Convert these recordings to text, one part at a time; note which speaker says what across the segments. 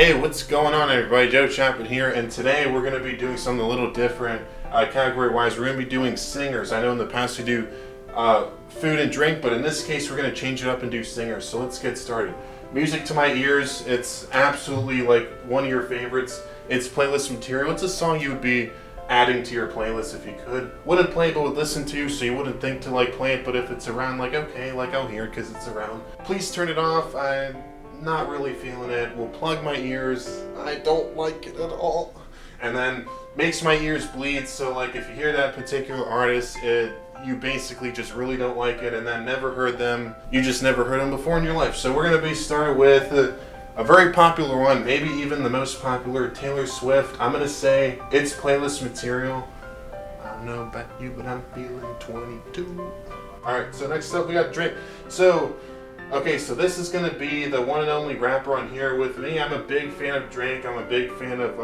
Speaker 1: Hey, what's going on, everybody? Joe Chapman here, and today we're going to be doing something a little different category-wise. We're going to be doing singers. I know in the past we do food and drink, but in this case we're going to change it up and do singers. So let's get started. Music to my ears, it's absolutely like one of your favorites. It's playlist material. It's a song you would be adding to your playlist if you could. Wouldn't play but would listen to, so you wouldn't think to like play it, but if it's around, like okay, like I'll hear it because it's around. Please turn it off. I'm not really feeling it. Will plug my ears. I don't like it at all. And then makes my ears bleed, so like if you hear that particular artist, you basically just really don't like it, and then never heard them. You just never heard them before in your life. So we're gonna be starting with a very popular one, maybe even the most popular, Taylor Swift. I'm gonna say it's playlist material. I don't know about you, but I'm feeling 22. Alright, so next up we got Drake. Okay, so this is gonna be the one and only rapper on here with me. I'm a big fan of Drake. I'm a big fan of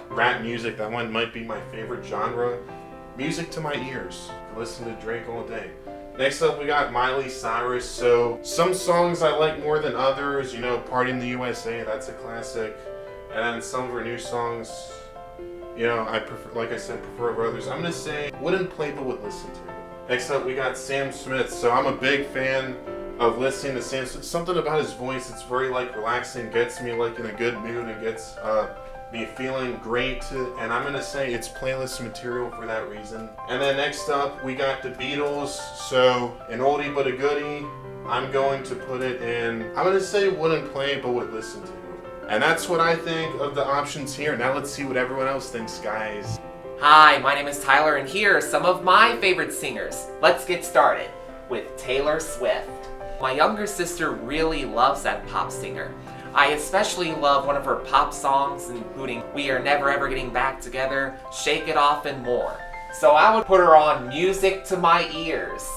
Speaker 1: rap music. That one might be my favorite genre. Music to my ears. I listen to Drake all day. Next up, we got Miley Cyrus. So some songs I like more than others. You know, Party in the USA, that's a classic. And then some of her new songs, you know, I prefer, like I said, prefer over others. I'm gonna say wouldn't play but would listen to. Next up, we got Sam Smith. So I'm a big fan of listening to Sam Smith. Something about his voice, it's very like relaxing, gets me like in a good mood, and gets me feeling great, and I'm gonna say it's playlist material for that reason. And then next up we got the Beatles, so an oldie but a goodie. I'm going to put it in, I'm gonna say wouldn't play but would listen to. And that's what I think of the options here. Now let's see what everyone else thinks, guys.
Speaker 2: Hi, my name is Tyler, and here are some of my favorite singers. Let's get started with Taylor Swift. My younger sister really loves that pop singer. I especially love one of her pop songs, including We Are Never Ever Getting Back Together, Shake It Off, and more. So I would put her on Music to My Ears.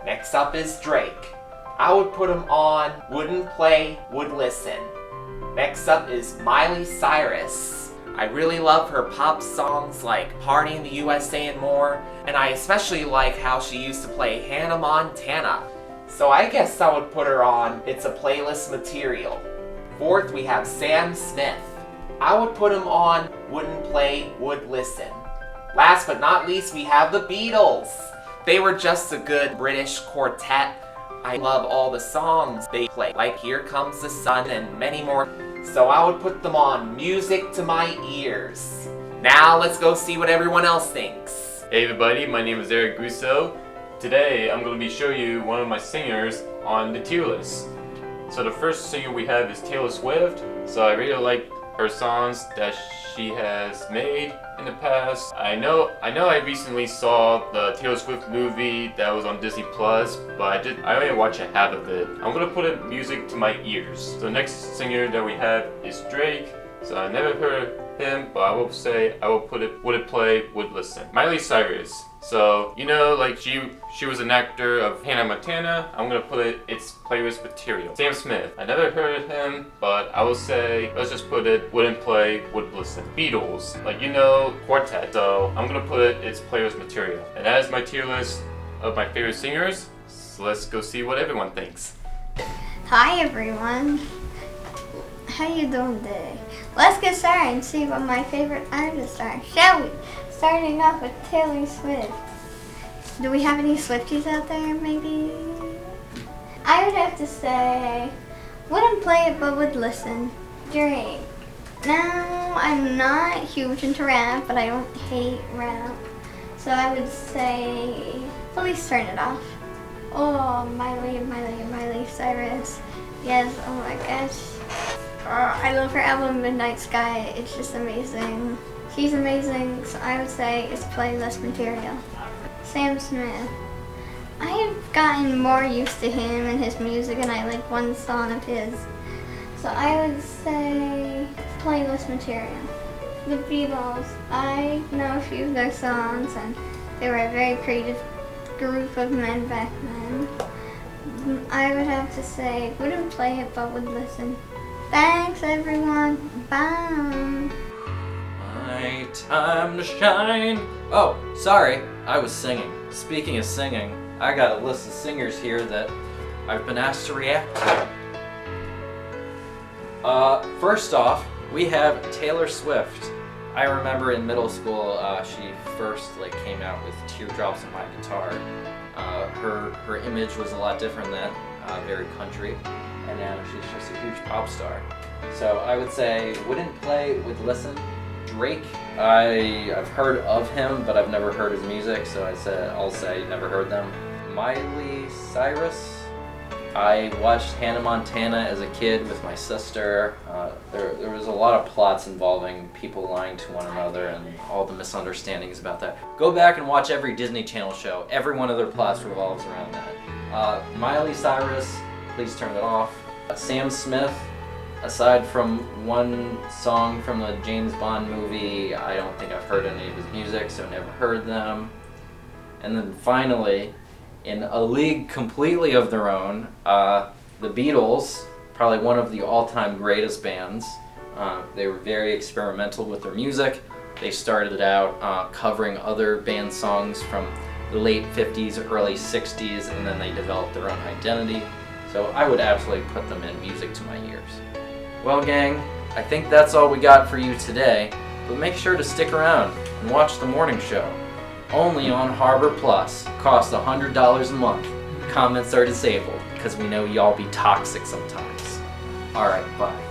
Speaker 2: Next up is Drake. I would put him on Wouldn't Play, Would Listen. Next up is Miley Cyrus. I really love her pop songs like Party in the USA and more, and I especially like how she used to play Hannah Montana. So I guess I would put her on It's a Playlist Material. Fourth, we have Sam Smith. I would put him on Wouldn't Play, Would Listen. Last but not least, we have the Beatles. They were just a good British quartet. I love all the songs they play, like Here Comes the Sun and many more. So I would put them on Music to My Ears. Now let's go see what everyone else thinks.
Speaker 3: Hey everybody, my name is Eric Gusso. Today I'm going to be showing you one of my singers on the tier list. So the first singer we have is Taylor Swift. So I really like her songs that she has made in the past. I know I recently saw the Taylor Swift movie that was on Disney Plus, but I only watched a half of it. I'm gonna put it music to my ears. So the next singer that we have is Drake. So I never heard him, but I will say I will put it would it play, would listen. Miley Cyrus. So, you know, like she was an actor of Hannah Montana. I'm gonna put it's playlist material. Sam Smith. I never heard of him, but I will say, let's just put it wouldn't play, would listen. Beatles. Like, you know, quartet. So I'm gonna put it's playlist material. And that is my tier list of my favorite singers. So let's go see what everyone thinks.
Speaker 4: Hi everyone. How you doing today? Let's get started and see what my favorite artists are, shall we? Starting off with Taylor Swift. Do we have any Swifties out there, maybe? I would have to say, wouldn't play it but would listen. Drake. Now, I'm not huge into rap, but I don't hate rap. So I would say, please turn it off. Oh, Miley Cyrus. Yes, oh my gosh. I love her album Midnight Sky. It's just amazing. She's amazing, so I would say it's playlist material. Sam Smith. I have gotten more used to him and his music, and I like one song of his. So I would say playlist material. The Beatles. I know a few of their songs, and they were a very creative group of men back then. I would have to say wouldn't play it, but would listen. Thanks everyone. Bye.
Speaker 5: My time to shine. Oh, sorry, I was singing. Speaking of singing, I got a list of singers here that I've been asked to react to. First off, we have Taylor Swift. I remember in middle school, she first came out with Teardrops on My Guitar. Her image was a lot different then, very country, and now she's just a huge pop star. So I would say wouldn't play, would listen. Drake, I've heard of him, but I've never heard his music, so I'll say never heard them. Miley Cyrus, I watched Hannah Montana as a kid with my sister. There was a lot of plots involving people lying to one another and all the misunderstandings about that. Go back and watch every Disney Channel show. Every one of their plots revolves around that. Miley Cyrus, please turn it off. Sam Smith, aside from one song from the James Bond movie, I don't think I've heard any of his music, so never heard them. And then finally, in a league completely of their own, the Beatles, probably one of the all-time greatest bands. They were very experimental with their music. They started out covering other band songs from the late 50s, early 60s, and then they developed their own identity. So I would absolutely put them in music to my ears. Well, gang, I think that's all we got for you today, but make sure to stick around and watch the morning show. Only on Harbor Plus. Costs $100 a month. Comments are disabled because we know y'all be toxic sometimes. Alright, bye.